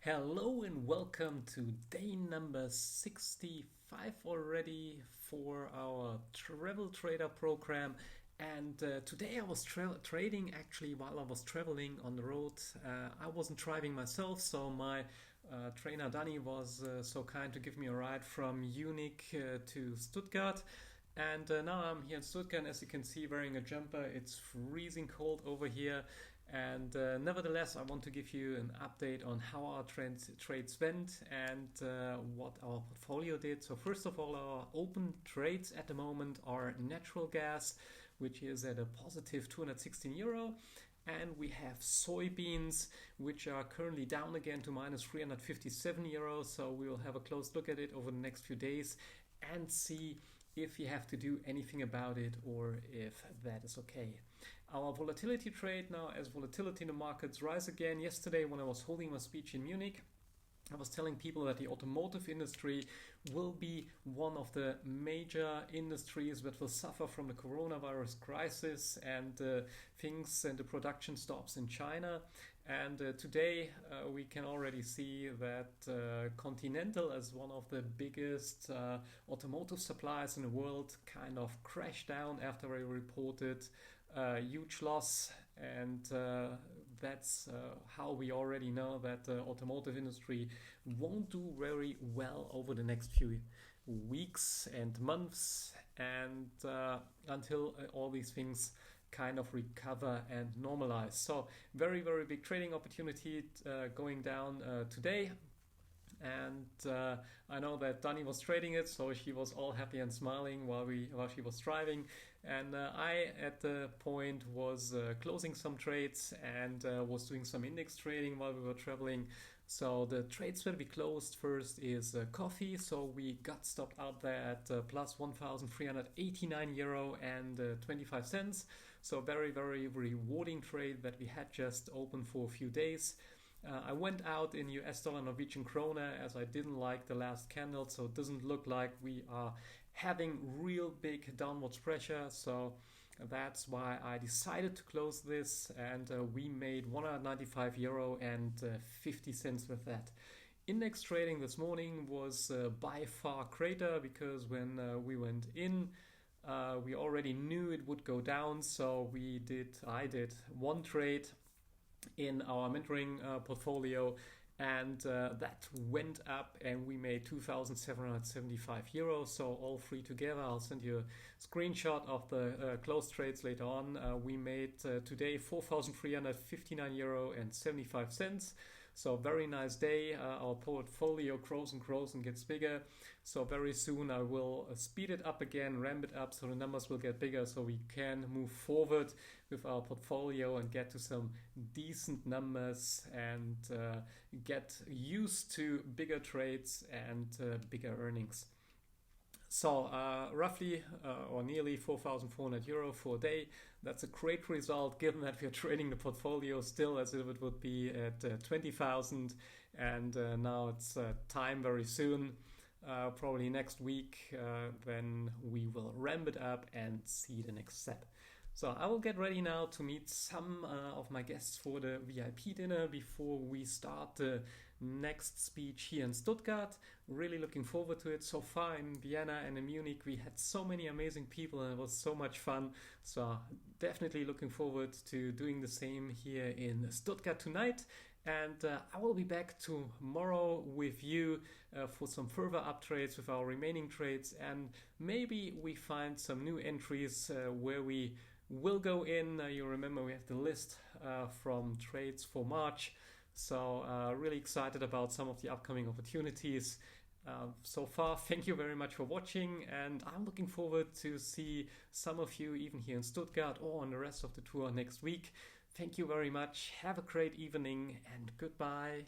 Hello and welcome to day number 65 already for our Travel Trader program. And today I was trading actually while I was traveling on the road. I wasn't driving myself, so my trainer Danny was so kind to give me a ride from Munich to Stuttgart. And now I'm here in Stuttgart, and as you can see, wearing a jumper. It's freezing cold over here. And nevertheless, I want to give you an update on how our trades went and what our portfolio did. So first of all, our open trades at the moment are natural gas, which is at a positive 216 euro. And we have soybeans, which are currently down again to minus 357 euros. So we will have a close look at it over the next few days and see if you have to do anything about it or if that is okay. Our volatility trade now, as volatility in the markets rise again. Yesterday, when I was holding my speech in Munich, I was telling people that the automotive industry will be one of the major industries that will suffer from the coronavirus crisis and things and the production stops in China. And today we can already see that Continental, as one of the biggest automotive suppliers in the world, kind of crashed down after they reported huge loss, and that's how we already know that the automotive industry won't do very well over the next few weeks and months, and until all these things kind of recover and normalize. So very, very big trading opportunity going down today. And I know that Dani was trading it, so she was all happy and smiling while she was driving. And I, at the point, was closing some trades and was doing some index trading while we were traveling. So the trades that we closed first is coffee. So we got stopped out there at plus 1,389 euro and 25 cents. So very, very rewarding trade that we had just opened for a few days. I went out in US dollar Norwegian krona as I didn't like the last candle, so it doesn't look like we are having real big downwards pressure. So that's why I decided to close this, and we made 195 euro and 50 cents with that. Index trading this morning was by far greater because when we went in, we already knew it would go down. So I did one trade in our mentoring portfolio, and that went up and we made 2,775 euros. So all three together, I'll send you a screenshot of the close trades later on. We made today 4,359 euro and 75 cents. So very nice day. Our portfolio grows and gets bigger. So very soon I will speed it up again, ramp it up so the numbers will get bigger so we can move forward with our portfolio and get to some decent numbers and get used to bigger trades and bigger earnings. So roughly or nearly 4,400 euro for a day. That's a great result given that we are trading the portfolio still as if it would be at 20,000, and now it's time very soon, probably next week, then we will ramp it up and see the next step. So I will get ready now to meet some of my guests for the VIP dinner before we start the next speech here in Stuttgart. Really looking forward to it. So far in Vienna and in Munich, we had so many amazing people and it was so much fun. So definitely looking forward to doing the same here in Stuttgart tonight. And I will be back tomorrow with you for some further up trades with our remaining trades. And maybe we find some new entries where we will go in. You remember we have the list from trades for March. So really excited about some of the upcoming opportunities. So far, thank you very much for watching, and I'm looking forward to see some of you even here in Stuttgart or on the rest of the tour next week. Thank you very much. Have a great evening and goodbye.